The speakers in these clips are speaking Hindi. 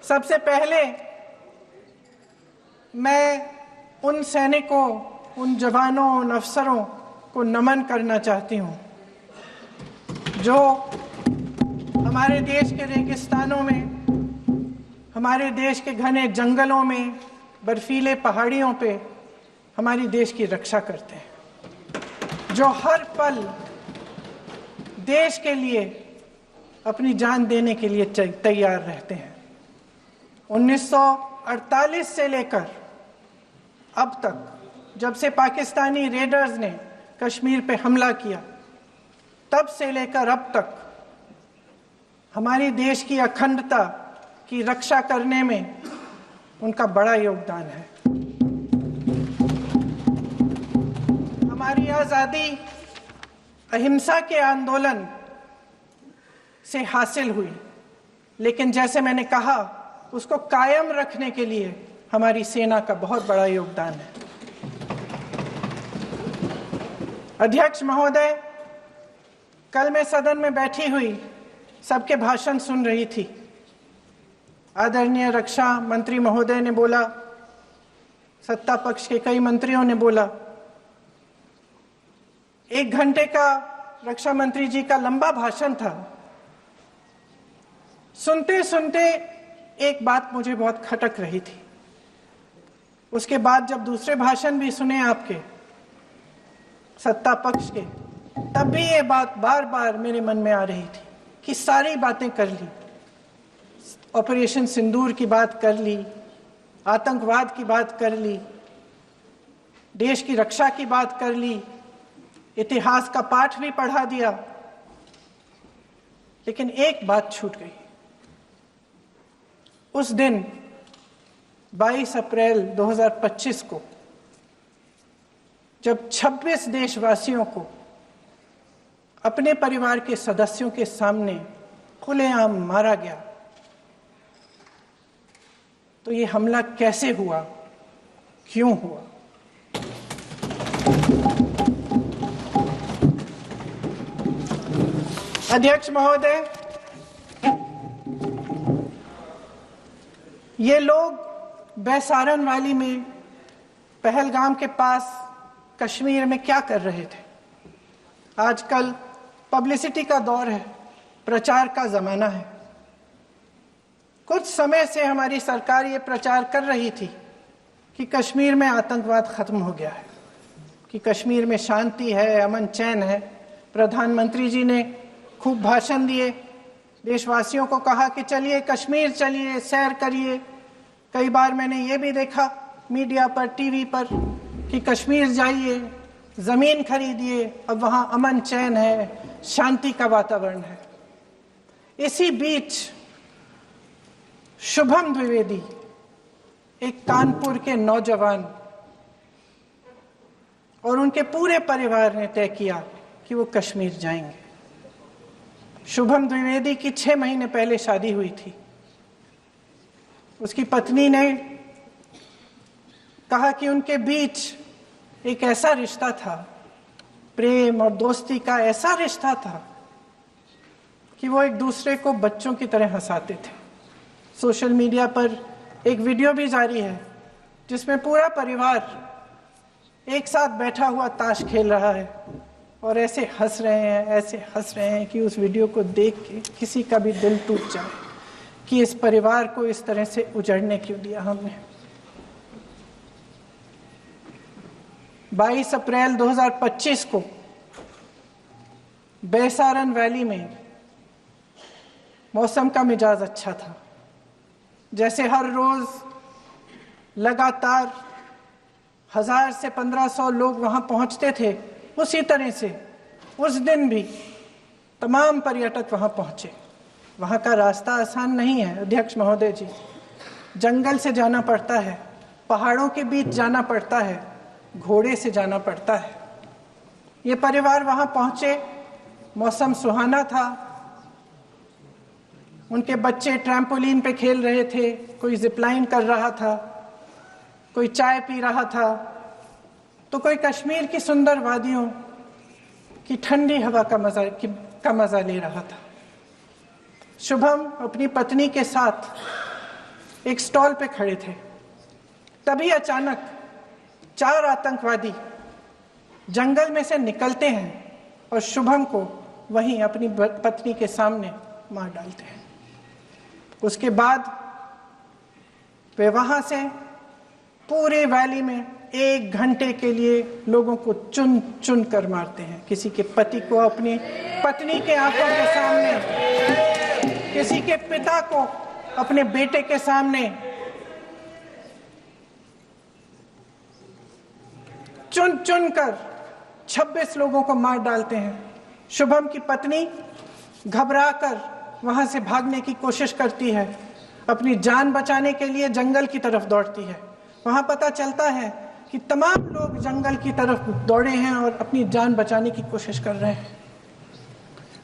सबसे पहले मैं उन सैनिकों, उन जवानों, उन अफसरों को नमन करना चाहती हूँ जो हमारे देश के रेगिस्तानों में, हमारे देश के घने जंगलों में, बर्फीले पहाड़ियों पे हमारी देश की रक्षा करते हैं, जो हर पल देश के लिए अपनी जान देने के लिए तैयार रहते हैं। 1948 से लेकर अब तक, जब से पाकिस्तानी रेडर्स ने कश्मीर पे हमला किया, तब से लेकर अब तक हमारी देश की अखंडता की रक्षा करने में उनका बड़ा योगदान है। हमारी आज़ादी अहिंसा के आंदोलन से हासिल हुई, लेकिन जैसे मैंने कहा, उसको कायम रखने के लिए हमारी सेना का बहुत बड़ा योगदान है। अध्यक्ष महोदय, कल मैं सदन में बैठी हुई सबके भाषण सुन रही थी। आदरणीय रक्षा मंत्री महोदय ने बोला, सत्ता पक्ष के कई मंत्रियों ने बोला। 1 घंटे का रक्षा मंत्री जी का लंबा भाषण था। सुनते सुनते एक बात मुझे बहुत खटक रही थी। उसके बाद जब दूसरे भाषण भी सुने आपके सत्ता पक्ष के, तब भी ये बात बार बार मेरे मन में आ रही थी कि सारी बातें कर ली, ऑपरेशन सिंदूर की बात कर ली, आतंकवाद की बात कर ली, देश की रक्षा की बात कर ली, इतिहास का पाठ भी पढ़ा दिया, लेकिन एक बात छूट गई। उस दिन 22 अप्रैल 2025 को जब 26 देशवासियों को अपने परिवार के सदस्यों के सामने खुलेआम मारा गया, तो ये हमला कैसे हुआ, क्यों हुआ? अध्यक्ष महोदय, ये लोग बैसारन वैली में, पहलगाम के पास कश्मीर में क्या कर रहे थे? आजकल पब्लिसिटी का दौर है, प्रचार का जमाना है। कुछ समय से हमारी सरकार ये प्रचार कर रही थी कि कश्मीर में आतंकवाद खत्म हो गया है, कि कश्मीर में शांति है, अमन चैन है। प्रधानमंत्री जी ने खूब भाषण दिए, देशवासियों को कहा कि चलिए कश्मीर चलिए, सैर करिए। कई बार मैंने ये भी देखा मीडिया पर, टीवी पर, कि कश्मीर जाइए, जमीन खरीदिए, अब वहां अमन चैन है, शांति का वातावरण है। इसी बीच शुभम द्विवेदी, एक कानपुर के नौजवान, और उनके पूरे परिवार ने तय किया कि वो कश्मीर जाएंगे। शुभम द्विवेदी की 6 महीने पहले शादी हुई थी। उसकी पत्नी ने कहा कि उनके बीच एक ऐसा रिश्ता था, प्रेम और दोस्ती का ऐसा रिश्ता था कि वो एक दूसरे को बच्चों की तरह हंसाते थे। सोशल मीडिया पर एक वीडियो भी जारी है जिसमें पूरा परिवार एक साथ बैठा हुआ ताश खेल रहा है और ऐसे हंस रहे हैं, ऐसे हंस रहे हैं कि उस वीडियो को देख के किसी का भी दिल टूट जाए कि इस परिवार को इस तरह से उजड़ने क्यों दिया हमने। 22 अप्रैल 2025 को बैसारन वैली में मौसम का मिजाज अच्छा था। जैसे हर रोज लगातार 1000 से 1500 लोग वहां पहुंचते थे, उसी तरह से उस दिन भी तमाम पर्यटक वहां पहुंचे। वहां का रास्ता आसान नहीं है अध्यक्ष महोदय जी, जंगल से जाना पड़ता है, पहाड़ों के बीच जाना पड़ता है, घोड़े से जाना पड़ता है। ये परिवार वहां पहुंचे, मौसम सुहाना था, उनके बच्चे ट्रैम्पोलिन पे खेल रहे थे, कोई जिपलाइन कर रहा था, कोई चाय पी रहा था, तो कोई कश्मीर की सुंदर वादियों की ठंडी हवा का मजा, का मजा ले रहा था। शुभम अपनी पत्नी के साथ एक स्टॉल पे खड़े थे। तभी अचानक 4 आतंकवादी जंगल में से निकलते हैं और शुभम को वहीं अपनी पत्नी के सामने मार डालते हैं। उसके बाद वे वहां से पूरे वैली में 1 घंटे के लिए लोगों को चुन चुन कर मारते हैं। किसी के पति को अपनी पत्नी के आंखों के सामने, किसी के पिता को अपने बेटे के सामने, चुन चुन कर 26 लोगों को मार डालते हैं। शुभम की पत्नी घबराकर वहां से भागने की कोशिश करती है, अपनी जान बचाने के लिए जंगल की तरफ दौड़ती है। वहां पता चलता है कि तमाम लोग जंगल की तरफ दौड़े हैं और अपनी जान बचाने की कोशिश कर रहे हैं।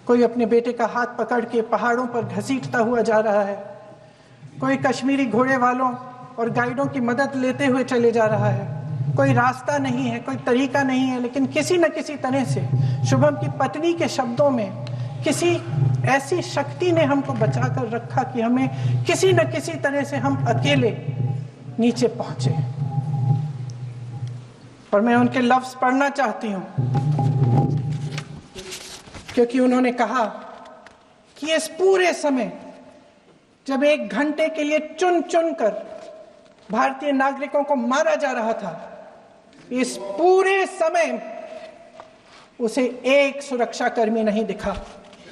कोई अपने बेटे का हाथ पकड़ के पहाड़ों पर घसीटता हुआ जा रहा है, कोई कश्मीरी घोड़े वालों और गाइडों की मदद लेते हुए चले जा रहा है। कोई रास्ता नहीं है, कोई तरीका नहीं है, लेकिन किसी न किसी तरह से शुभम की पत्नी के शब्दों में किसी ऐसी शक्ति ने हमको बचा कर रखा कि हमें किसी न किसी तरह से हम अकेले नीचे पहुंचे। और मैं उनके लफ्ज पढ़ना चाहती हूं, क्योंकि उन्होंने कहा कि इस पूरे समय जब 1 घंटे के लिए चुन चुन कर भारतीय नागरिकों को मारा जा रहा था, इस पूरे समय उसे एक सुरक्षाकर्मी नहीं दिखा,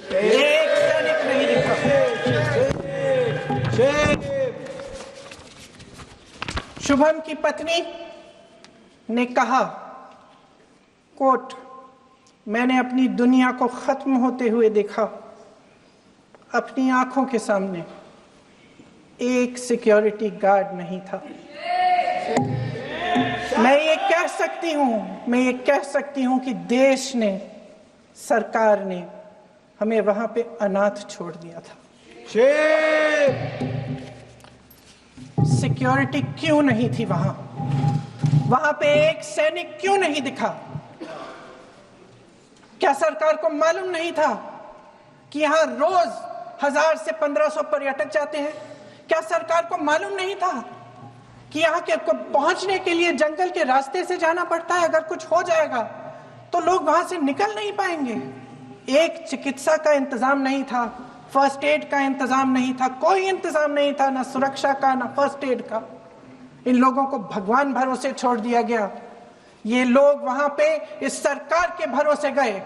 एक सैनिक नहीं दिखा। शुभम की पत्नी ने कहा, कोट, मैंने अपनी दुनिया को खत्म होते हुए देखा। अपनी आंखों के सामने एक सिक्योरिटी गार्ड नहीं था। मैं ये कह सकती हूं कि देश ने, सरकार ने हमें वहां पे अनाथ छोड़ दिया था। सिक्योरिटी क्यों नहीं थी वहां? वहां पे एक सैनिक क्यों नहीं दिखा? क्या सरकार को मालूम नहीं था कि यहां रोज 1000 से 1500 पर्यटक जाते हैं? क्या सरकार को मालूम नहीं था कि यहाँ के पहुंचने के लिए जंगल के रास्ते से जाना पड़ता है? अगर कुछ हो जाएगा तो लोग वहां से निकल नहीं पाएंगे। एक चिकित्सा का इंतजाम नहीं था, फर्स्ट एड का इंतजाम नहीं था, कोई इंतजाम नहीं था, ना सुरक्षा का ना फर्स्ट एड का। इन लोगों को भगवान भरोसे छोड़ दिया गया। ये लोग वहां पे इस सरकार के भरोसे गए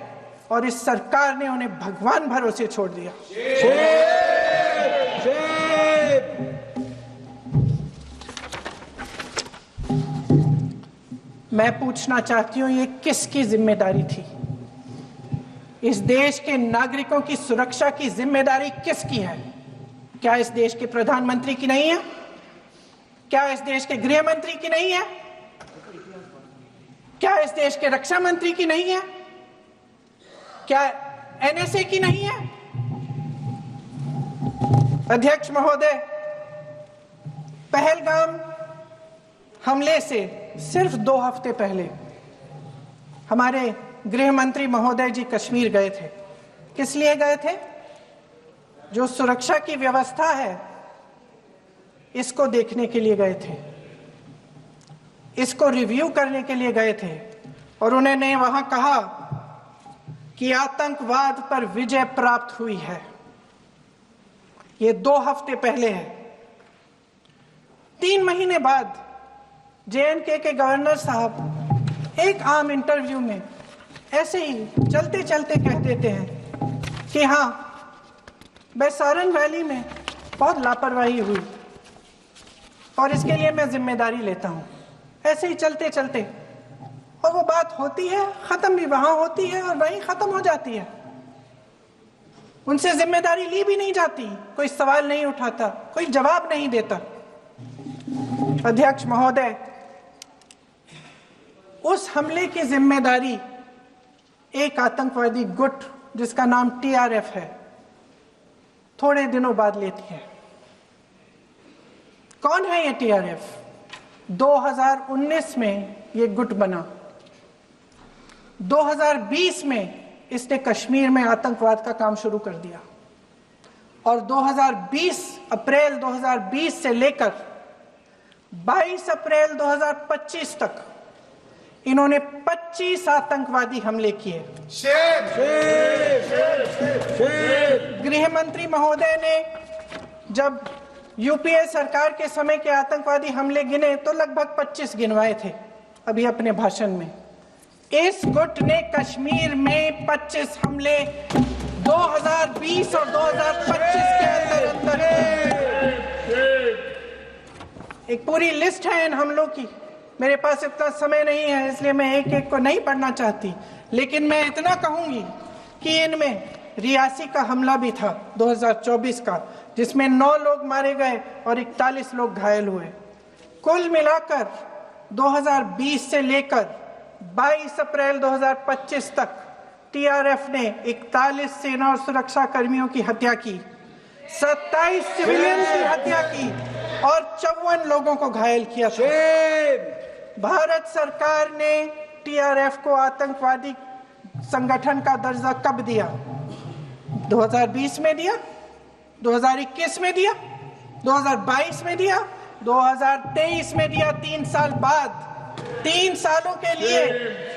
और इस सरकार ने उन्हें भगवान भरोसे छोड़ दिया। मैं पूछना चाहती हूं, ये किसकी जिम्मेदारी थी? इस देश के नागरिकों की सुरक्षा की जिम्मेदारी किसकी है? क्या इस देश के प्रधानमंत्री की नहीं है? क्या इस देश के गृह मंत्री की नहीं है? क्या इस देश के रक्षा मंत्री की नहीं है? क्या एनएसए की नहीं है? अध्यक्ष महोदय, पहलगाम हमले से सिर्फ 2 हफ्ते पहले हमारे गृह मंत्री महोदय जी कश्मीर गए थे। किस लिए गए थे? जो सुरक्षा की व्यवस्था है इसको देखने के लिए गए थे, इसको रिव्यू करने के लिए गए थे। और उन्होंने वहां कहा कि आतंकवाद पर विजय प्राप्त हुई है। ये 2 हफ्ते पहले है। 3 महीने बाद जेएनके के गवर्नर साहब एक आम इंटरव्यू में ऐसे ही चलते चलते कह देते हैं कि हाँ, बैसारन वैली में बहुत लापरवाही हुई और इसके लिए मैं जिम्मेदारी लेता हूं। ऐसे ही चलते चलते, और वो बात होती है, खत्म भी वहां होती है और वहीं खत्म हो जाती है। उनसे जिम्मेदारी ली भी नहीं जाती, कोई सवाल नहीं उठाता, कोई जवाब नहीं देता। अध्यक्ष महोदय, उस हमले की जिम्मेदारी एक आतंकवादी गुट जिसका नाम टीआरएफ है थोड़े दिनों बाद लेती है। कौन है ये टीआरएफ? 2019 में ये गुट बना। 2020 में इसने कश्मीर में आतंकवाद का काम शुरू कर दिया और 2020 अप्रैल 2020 से लेकर 22 अप्रैल 2025 तक इन्होंने 25 आतंकवादी हमले किए। गृह मंत्री महोदय ने जब यूपीए सरकार के समय के आतंकवादी हमले गिने तो लगभग 25 गिनवाए थे अभी अपने भाषण में। इस गुट ने कश्मीर में 25 हमले 2020 और 2025 के अंदर एक पूरी लिस्ट है इन हमलों की। मेरे पास इतना समय नहीं है इसलिए मैं एक एक को नहीं पढ़ना चाहती, लेकिन मैं इतना कहूंगी कि इनमें रियासी का हमला भी था 2024 का, जिसमें 9 लोग मारे गए और 41 लोग घायल हुए। कुल मिलाकर 2020 से लेकर 22 अप्रैल 2025 तक टीआरएफ ने 41 सेना और सुरक्षा कर्मियों की हत्या की, 27 सिविलियन की हत्या की और 54 लोगों को घायल किया था। भारत सरकार ने टीआरएफ को आतंकवादी संगठन का दर्जा कब दिया? 2020 में दिया, 2021 में दिया, 2022 में दिया, 2023 में दिया। 3 साल बाद, 3 सालों के लिए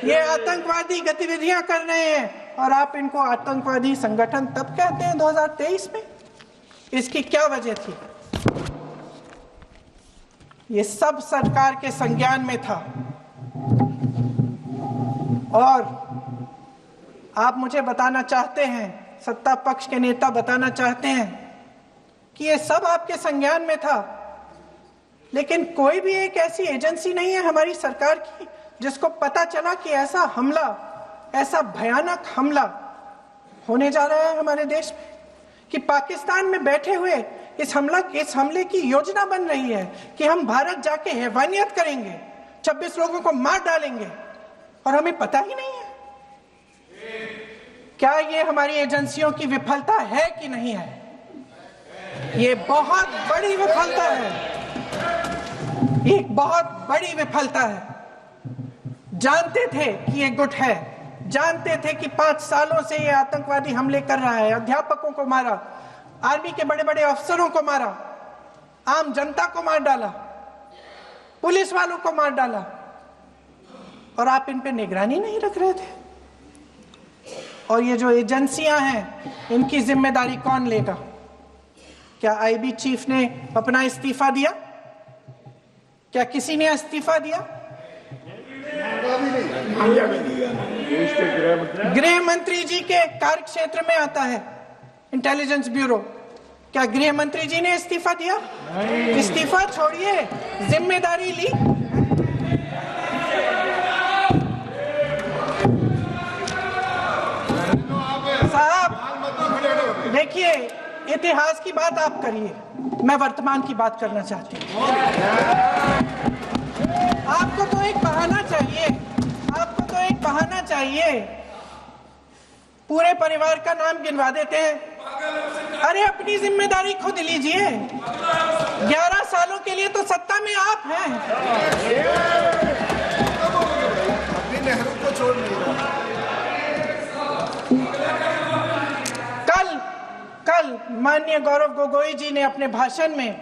ये आतंकवादी गतिविधियां कर रहे हैं और आप इनको आतंकवादी संगठन तब कहते हैं 2023 में। इसकी क्या वजह थी? ये सब सरकार के संज्ञान में था। और आप मुझे बताना चाहते हैं, सत्ता पक्ष के नेता बताना चाहते हैं कि ये सब आपके संज्ञान में था, लेकिन कोई भी एक ऐसी एजेंसी नहीं है हमारी सरकार की जिसको पता चला कि ऐसा हमला, ऐसा भयानक हमला होने जा रहा है हमारे देश में, कि पाकिस्तान में बैठे हुए इस हमले की योजना बन रही है कि हम भारत जाके हैवानियत करेंगे, 26 लोगों को मार डालेंगे और हमें पता ही नहीं है। क्या ये हमारी एजेंसियों की विफलता है कि नहीं है? ये बहुत बड़ी विफलता है, एक बहुत बड़ी विफलता है। जानते थे कि ये गुट है, जानते थे कि 5 सालों से ये आतंकवादी हमले कर रहा है, अध्यापकों को मारा, आर्मी के बड़े बड़े अफसरों को मारा, आम जनता को मार डाला, पुलिस वालों को मार डाला, और आप इन पे निगरानी नहीं रख रहे थे। और ये जो एजेंसियां हैं इनकी जिम्मेदारी कौन लेगा? क्या आईबी चीफ ने अपना इस्तीफा दिया? क्या किसी ने इस्तीफा दिया? गृह मंत्री जी के कार्य क्षेत्र में आता है इंटेलिजेंस ब्यूरो। क्या गृह मंत्री जी ने इस्तीफा दिया? इस्तीफा छोड़िए, जिम्मेदारी ली। साहब देखिए, इतिहास की बात आप करिए, मैं वर्तमान की बात करना चाहती हूँ। आपको तो एक बहाना चाहिए, आपको तो एक बहाना चाहिए। पूरे परिवार का नाम गिनवा देते हैं। अरे अपनी जिम्मेदारी खुद लीजिए। 11 सालों के लिए तो सत्ता में आप हैं। नेहरू को छोड़ नहीं रहा। कल माननीय गौरव गोगोई जी ने अपने भाषण में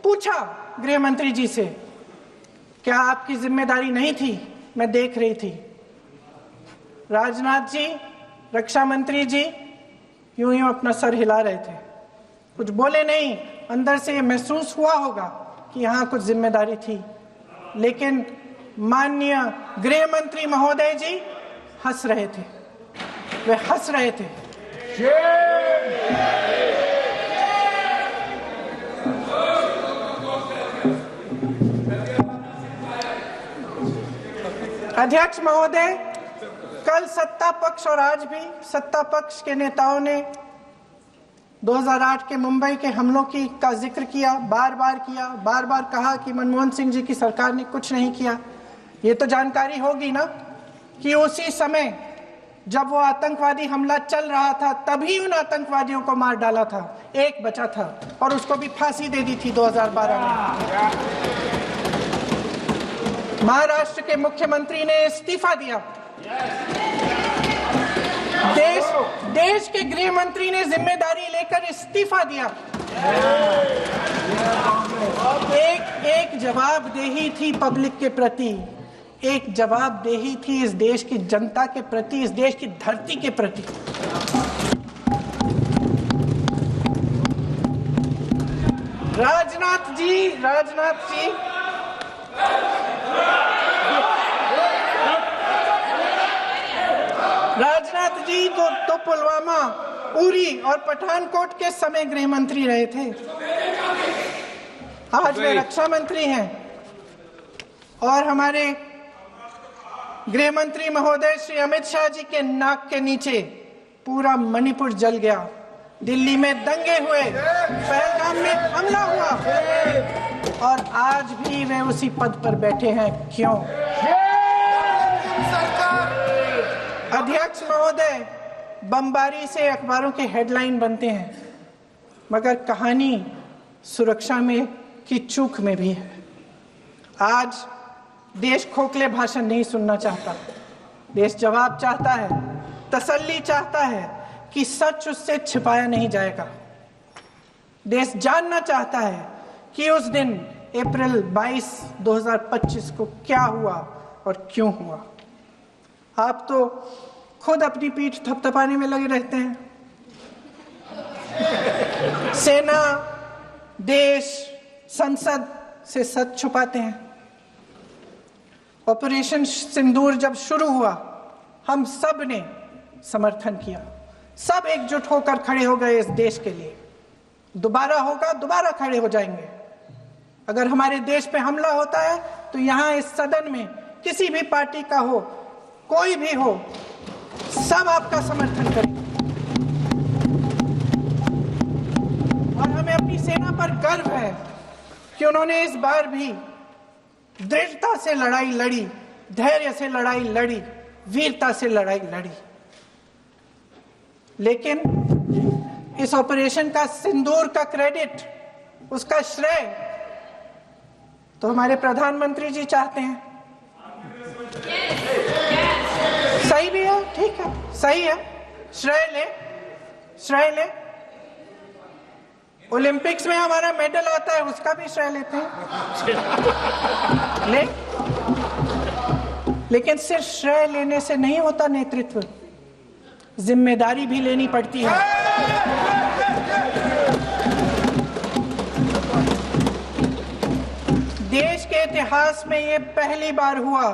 पूछा गृह मंत्री जी से, क्या आपकी जिम्मेदारी नहीं थी? मैं देख रही थी। राजनाथ जी, रक्षा मंत्री जी यूं यूं अपना सर हिला रहे थे, कुछ बोले नहीं। अंदर से ये महसूस हुआ होगा कि यहाँ कुछ जिम्मेदारी थी, लेकिन माननीय गृह मंत्री महोदय जी हंस रहे थे, वे हंस रहे थे। अध्यक्ष महोदय, कल सत्ता पक्ष और आज भी सत्ता पक्ष के नेताओं ने 2008 के मुंबई के हमलों का जिक्र किया, बार बार कहा कि मनमोहन सिंह जी की सरकार ने कुछ नहीं किया। ये तो जानकारी होगी ना कि उसी समय जब वो आतंकवादी हमला चल रहा था तभी उन आतंकवादियों को मार डाला था, एक बचा था और उसको भी फांसी दे दी थी 2012 में। महाराष्ट्र के मुख्यमंत्री ने इस्तीफा दिया। देश के गृह मंत्री ने जिम्मेदारी लेकर इस्तीफा दिया। एक जवाबदेही थी पब्लिक के प्रति, एक जवाबदेही थी इस देश की जनता के प्रति, इस देश की धरती के प्रति। राजनाथ जी तो पुलवामा, उरी और पठानकोट के समय गृह मंत्री रहे थे। आज वे रक्षा मंत्री हैं और हमारे गृह मंत्री महोदय श्री अमित शाह जी के नाक के नीचे पूरा मणिपुर जल गया, दिल्ली में दंगे हुए, पहलगाम में हमला हुआ और आज भी वे उसी पद पर बैठे हैं। क्यों? अध्यक्ष महोदय, बमबारी से अखबारों के हेडलाइन बनते हैं, मगर कहानी सुरक्षा में की चूक में भी है। आज देश खोखले भाषण नहीं सुनना चाहता, देश जवाब चाहता है, तसल्ली चाहता है कि सच उससे छिपाया नहीं जाएगा। देश जानना चाहता है कि उस दिन अप्रैल 22, 2025 को क्या हुआ और क्यों हुआ। आप तो खुद अपनी पीठ थपथपाने में लगे रहते हैं। सेना, देश, संसद से सच छुपाते हैं। ऑपरेशन सिंदूर जब शुरू हुआ, हम सब ने समर्थन किया, सब एकजुट होकर खड़े हो गए इस देश के लिए। दोबारा होगा, दोबारा खड़े हो जाएंगे। अगर हमारे देश पे हमला होता है तो यहाँ इस सदन में किसी भी पार्टी का हो, कोई भी हो, सब आपका समर्थन करेंगे। और हमें अपनी सेना पर गर्व है कि उन्होंने इस बार भी दृढ़ता से लड़ाई लड़ी, धैर्य से लड़ाई लड़ी, वीरता से लड़ाई लड़ी। लेकिन इस ऑपरेशन का सिंदूर का क्रेडिट, उसका श्रेय तो हमारे प्रधानमंत्री जी चाहते हैं। सही भी है, ठीक है, सही है, श्रेय ले। ओलंपिक्स में हमारा मेडल आता है, उसका भी श्रेय लेते हैं। लेकिन सिर्फ श्रेय लेने से नहीं होता नेतृत्व, जिम्मेदारी भी लेनी पड़ती है। देश के इतिहास में ये पहली बार हुआ,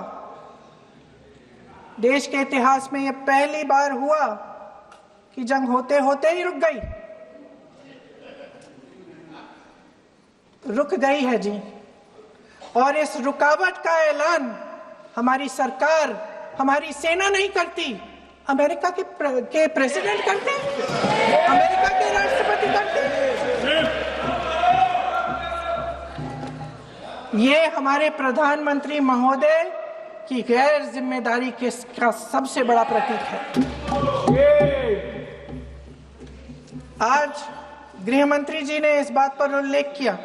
देश के इतिहास में ये पहली बार हुआ कि जंग होते होते ही रुक गई। रुक गई है जी, और इस रुकावट का ऐलान हमारी सरकार, हमारी सेना नहीं करती, अमेरिका के प्रेसिडेंट करते हैं, अमेरिका के राष्ट्रपति करते हैं। ये हमारे प्रधानमंत्री महोदय की गैर जिम्मेदारी का सबसे बड़ा प्रतीक है। आज गृह मंत्री जी ने इस बात पर उल्लेख किया।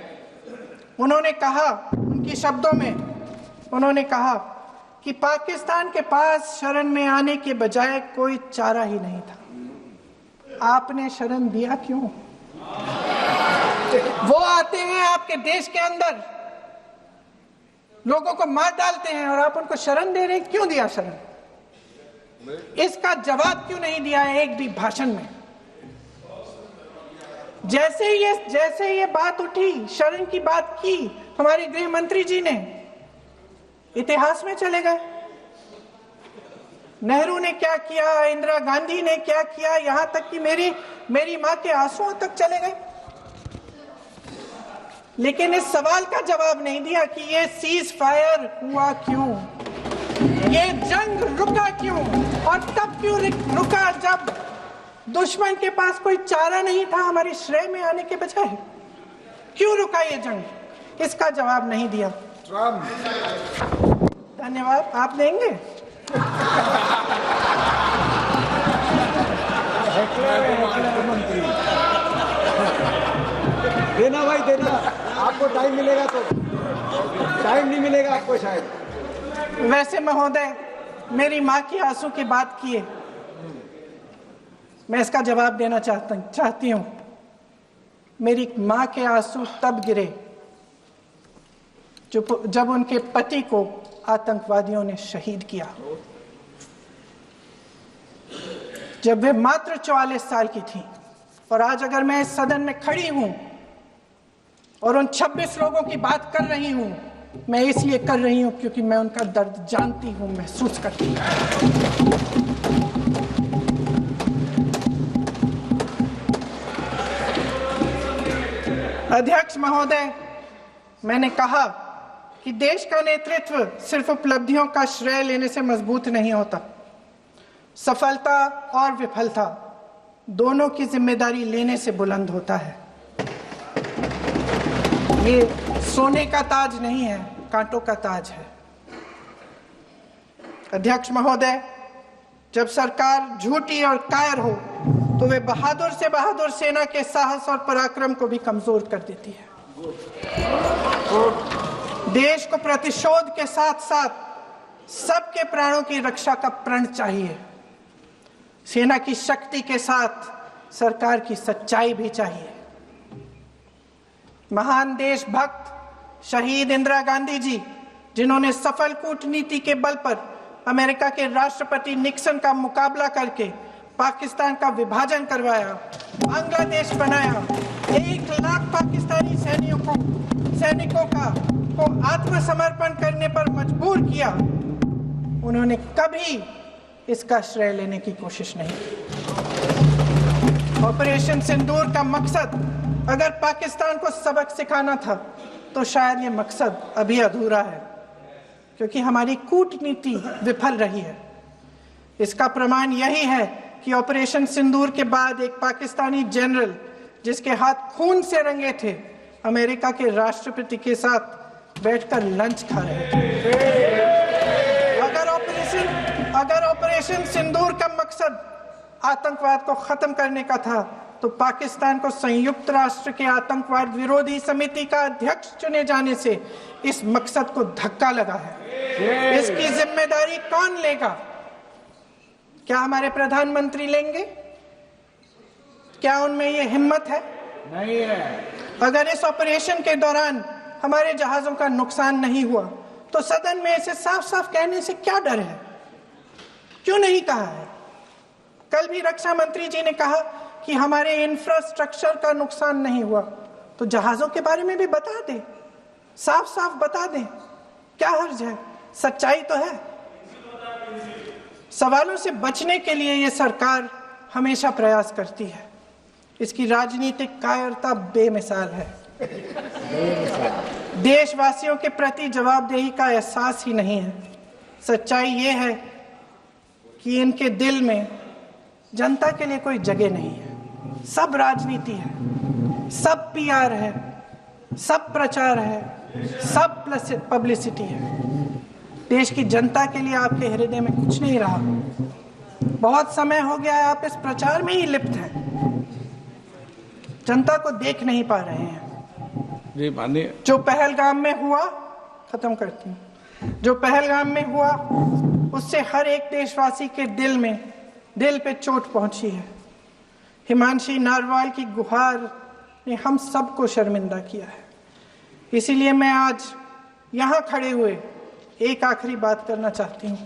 उन्होंने कहा, उनके शब्दों में उन्होंने कहा कि पाकिस्तान के पास शरण में आने के बजाय कोई चारा ही नहीं था। आपने शरण दिया क्यों? वो आते हैं आपके देश के अंदर, लोगों को मार डालते हैं और आप उनको शरण दे रहे हैं। क्यों दिया शरण? इसका जवाब क्यों नहीं दिया है एक भी भाषण में? जैसे ये बात उठी, शरण की बात की, हमारे गृह मंत्री जी ने इतिहास में चले गए। नेहरू ने क्या किया, इंदिरा गांधी ने क्या किया, यहां तक कि मेरी मां के आंसुओं तक चले गए। लेकिन इस सवाल का जवाब नहीं दिया कि ये सीज फायर हुआ क्यों, ये जंग रुका क्यों, और तब क्यों रुका जब दुश्मन के पास कोई चारा नहीं था हमारे श्रेय में आने के बजाय। क्यों रुका ये जंग? इसका जवाब नहीं दिया। धन्यवाद। आप देंगे? देना भाई, देना। आपको टाइम मिलेगा तो, टाइम नहीं मिलेगा आपको शायद। वैसे महोदय, मेरी माँ की आंसू की बात किए, मैं इसका जवाब देना चाहती हूँ। मेरी मां के आंसू तब गिरे जब उनके पति को आतंकवादियों ने शहीद किया, जब वे मात्र 44 साल की थी। और आज अगर मैं इस सदन में खड़ी हूं और उन 26 लोगों की बात कर रही हूं, मैं इसलिए कर रही हूं क्योंकि मैं उनका दर्द जानती हूं, महसूस करती हूं। अध्यक्ष महोदय, मैंने कहा कि देश का नेतृत्व सिर्फ उपलब्धियों का श्रेय लेने से मजबूत नहीं होता। सफलता और विफलता दोनों की जिम्मेदारी लेने से बुलंद होता है। ये सोने का ताज नहीं है, कांटों का ताज है। अध्यक्ष महोदय, जब सरकार झूठी और कायर हो तो वे बहादुर से बहादुर सेना के साहस और पराक्रम को भी कमजोर कर देती है। देश को प्रतिशोध के साथ साथ सबके प्राणों की रक्षा का प्रण चाहिए। सेना की शक्ति के साथ सरकार की सच्चाई भी चाहिए। महान देशभक्त शहीद इंदिरा गांधी जी, जिन्होंने सफल कूटनीति के बल पर अमेरिका के राष्ट्रपति निक्सन का मुकाबला करके पाकिस्तान का विभाजन करवाया, बांग्लादेश बनाया, 1 लाख पाकिस्तानी सैनिकों को आत्मसमर्पण करने पर मजबूर किया, उन्होंने कभी इसका श्रेय लेने की कोशिश नहीं की। ऑपरेशन सिंदूर का मकसद अगर पाकिस्तान को सबक सिखाना था तो शायद ये मकसद अभी अधूरा है, क्योंकि हमारी कूटनीति विफल रही है। इसका प्रमाण यही है कि ऑपरेशन सिंदूर के बाद एक पाकिस्तानी जनरल, जिसके हाथ खून से रंगे थे, अमेरिका के राष्ट्रपति के साथ बैठकर लंच खा रहे थे। अगर ऑपरेशन सिंदूर का मकसद आतंकवाद को खत्म करने का था तो पाकिस्तान को संयुक्त राष्ट्र के आतंकवाद विरोधी समिति का अध्यक्ष चुने जाने से इस मकसद को धक्का लगा है। इसकी जिम्मेदारी कौन लेगा? क्या हमारे प्रधानमंत्री लेंगे? क्या उनमें ये हिम्मत है? नहीं है। अगर इस ऑपरेशन के दौरान हमारे जहाजों का नुकसान नहीं हुआ तो सदन में इसे साफ साफ कहने से क्या डर है? क्यों नहीं कहा है? कल भी रक्षा मंत्री जी ने कहा कि हमारे इंफ्रास्ट्रक्चर का नुकसान नहीं हुआ, तो जहाजों के बारे में भी बता दें, साफ साफ बता दें, क्या हर्ज है? सच्चाई तो है। सवालों से बचने के लिए ये सरकार हमेशा प्रयास करती है। इसकी राजनीतिक कायरता बेमिसाल है। देशवासियों के प्रति जवाबदेही का एहसास ही नहीं है। सच्चाई ये है कि इनके दिल में जनता के लिए कोई जगह नहीं है। सब राजनीति है, सब पीआर है, सब प्रचार है, सब पब्लिसिटी है। देश की जनता के लिए आपके हृदय में कुछ नहीं रहा। बहुत समय हो गया है आप इस प्रचार में ही लिप्त हैं, जनता को देख नहीं पा रहे हैं। जी माननीय, जो पहलगाम में हुआ, खत्म करती हूँ, जो पहलगाम में हुआ उससे हर एक देशवासी के दिल पे चोट पहुंची है। हिमांशी नारवाल की गुहार ने हम सबको शर्मिंदा किया है। इसीलिए मैं आज यहाँ खड़े हुए एक आखिरी बात करना चाहती हूँ।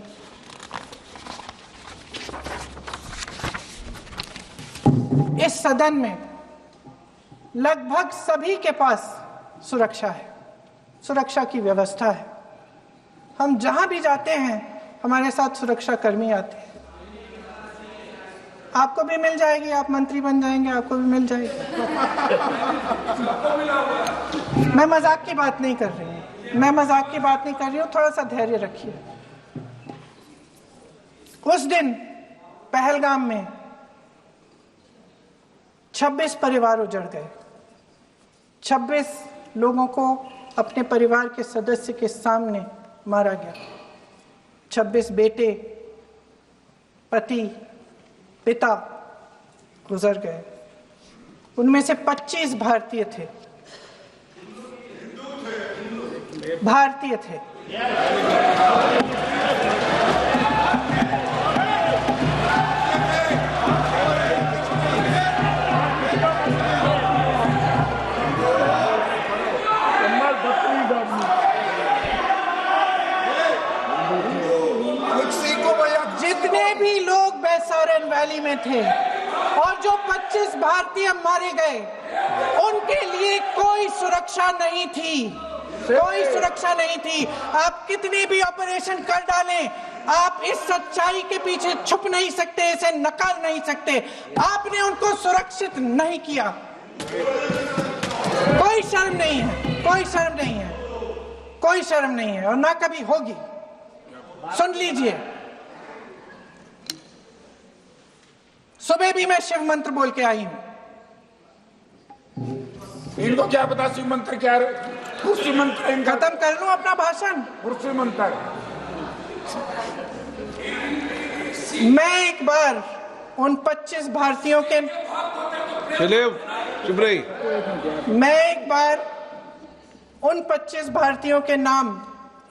इस सदन में लगभग सभी के पास सुरक्षा है, सुरक्षा की व्यवस्था है। हम जहां भी जाते हैं हमारे साथ सुरक्षा कर्मी आते हैं। आपको भी मिल जाएगी, आप मंत्री बन जाएंगे, आपको भी मिल जाएगी। मैं मजाक की बात नहीं कर रही हूँ, थोड़ा सा धैर्य रखिए। उस दिन पहलगाम में 26 परिवार उजड़ गए। 26 लोगों को अपने परिवार के सदस्य के सामने मारा गया। 26 बेटे, पति, पिता गुजर गए। उनमें से 25 भारतीय थे। रैली में थे और जो 25 भारतीय मारे गए उनके लिए कोई सुरक्षा नहीं थी, कोई सुरक्षा नहीं थी। आप कितने भी ऑपरेशन कर डालें, आप इस सच्चाई के पीछे छुप नहीं सकते, इसे नकार नहीं सकते। आपने उनको सुरक्षित नहीं किया। कोई शर्म नहीं है, कोई शर्म नहीं है, कोई शर्म नहीं है और ना कभी होगी। सुन लीजिए, सुबह भी मैं शिव मंत्र बोल के आई हूं। इनको क्या पता शिव मंत्र क्या है? शिव मंत्र खत्म कर लूं अपना भाषण। शिव मंत्र मैं एक बार उन 25 भारतीयों के चुप रही। मैं एक बार उन 25 भारतीयों के नाम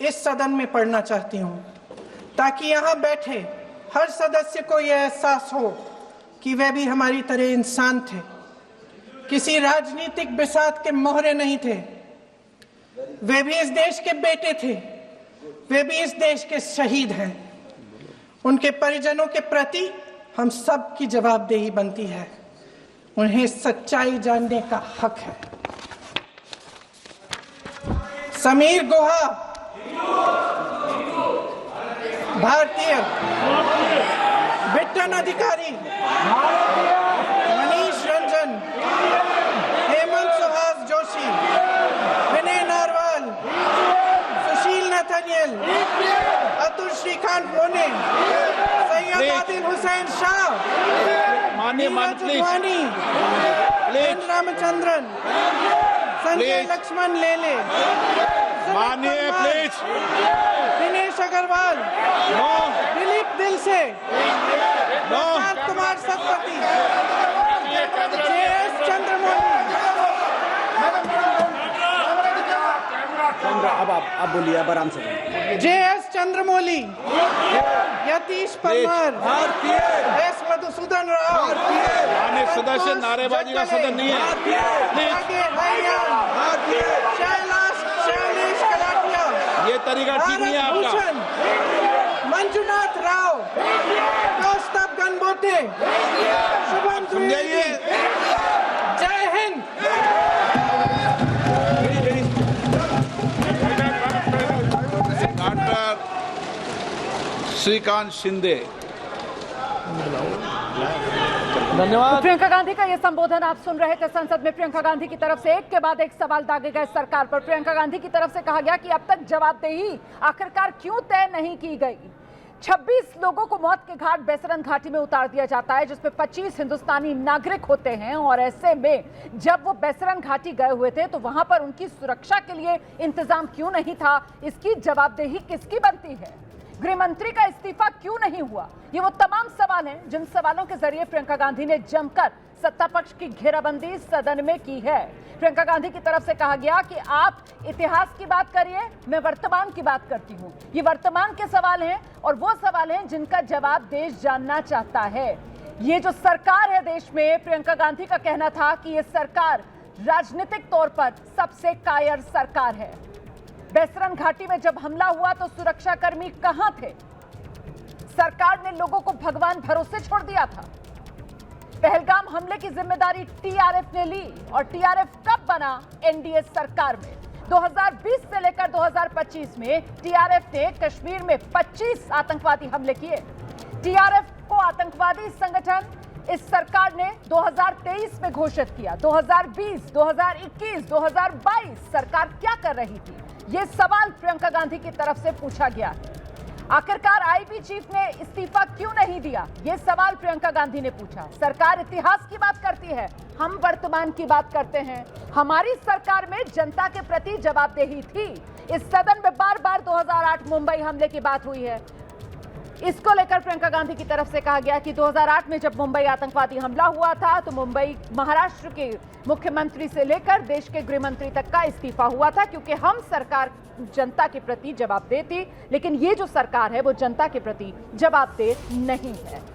इस सदन में पढ़ना चाहती हूं ताकि यहां बैठे हर सदस्य को यह एहसास हो कि वे भी हमारी तरह इंसान थे, किसी राजनीतिक बिसात के मोहरे नहीं थे। वे भी इस देश के बेटे थे, वे भी इस देश के शहीद हैं। उनके परिजनों के प्रति हम सब की जवाबदेही बनती है। उन्हें सच्चाई जानने का हक है। समीर गुहा भारतीय, बिट्टन अधिकारी, मनीष रंजन, हेमंत सुहास जोशी, विनय नारवाल, सुशील नथनियल, अतुल श्रीकांत मोने, सैयद आदिल हुसैन शाह, जुगवानी, रामचंद्रन, संजय लक्ष्मण लेले, माननीय प्लीज, दिनेश अग्रवाल, दिलीप दिल से, कुमार सतपति, JS चंद्रमौली। अब आप बोलिए, अब आराम से। JS चंद्रमौली, यतीश परमार, S मधुसूदन राव, माननीय सदस्य, नारेबाजी का सदन नहीं है। शैलेश कलाटिया, ये तरीका ठीक नहीं है आपका। मंजुनाथ राव, कौस्तभ गणबोते, शुभम द्विवेदी। जय हिंद। डॉक्टर श्रीकांत शिंदे। धन्यवाद। प्रियंका गांधी का ये संबोधन आप सुन रहे थे। संसद में प्रियंका गांधी की तरफ से एक के बाद एक सवाल दागे गए सरकार पर। प्रियंका गांधी की तरफ से कहा गया कि अब तक जवाबदेही आखिरकार क्यों तय नहीं की गई। 26 लोगों को मौत के घाट बेसरन घाटी में उतार दिया जाता है, जिसमें 25 हिंदुस्तानी नागरिक होते हैं। और ऐसे में जब वो बेसरन घाटी गए हुए थे तो वहां पर उनकी सुरक्षा के लिए इंतजाम क्यों नहीं था? इसकी जवाबदेही किसकी बनती है? गृह मंत्री का इस्तीफा क्यों नहीं हुआ? ये वो तमाम सवाल हैं जिन सवालों के जरिए प्रियंका गांधी ने जमकर सत्ता पक्ष की घेराबंदी सदन में की है। प्रियंका गांधी की तरफ से कहा गया कि आप इतिहास की बात करिए, मैं वर्तमान की बात करती हूं। ये वर्तमान के सवाल हैं और वो सवाल हैं जिनका जवाब देश जानना चाहता है। ये जो सरकार है देश में, प्रियंका गांधी का कहना था कि ये सरकार राजनीतिक तौर पर सबसे कायर सरकार है। बेसरन घाटी में जब हमला हुआ तो सुरक्षाकर्मी कहां थे? सरकार ने लोगों को भगवान भरोसे छोड़ दिया था। पहलगाम हमले की जिम्मेदारी टीआरएफ ने ली और टीआरएफ कब बना? एनडीए सरकार में। 2020 से लेकर 2025 में टीआरएफ ने कश्मीर में 25 आतंकवादी हमले किए। टीआरएफ को आतंकवादी संगठन इस सरकार ने 2023 में घोषित किया। 2020, 2021, 2022 सरकार क्या कर रही थी? ये सवाल प्रियंका गांधी की तरफ से पूछा गया है। आखिरकार आईबी चीफ ने इस्तीफा क्यों नहीं दिया? ये सवाल प्रियंका गांधी ने पूछा। सरकार इतिहास की बात करती है, हम वर्तमान की बात करते हैं। हमारी सरकार में जनता के प्रति जवाबदेही थी। इस सदन में बार बार 2008 मुंबई हमले की बात हुई है। इसको लेकर प्रियंका गांधी की तरफ से कहा गया कि 2008 में जब मुंबई आतंकवादी हमला हुआ था तो मुंबई महाराष्ट्र के मुख्यमंत्री से लेकर देश के गृह मंत्री तक का इस्तीफा हुआ था, क्योंकि हम सरकार जनता के प्रति जवाबदेह थी। लेकिन ये जो सरकार है वो जनता के प्रति जवाबदेह नहीं है।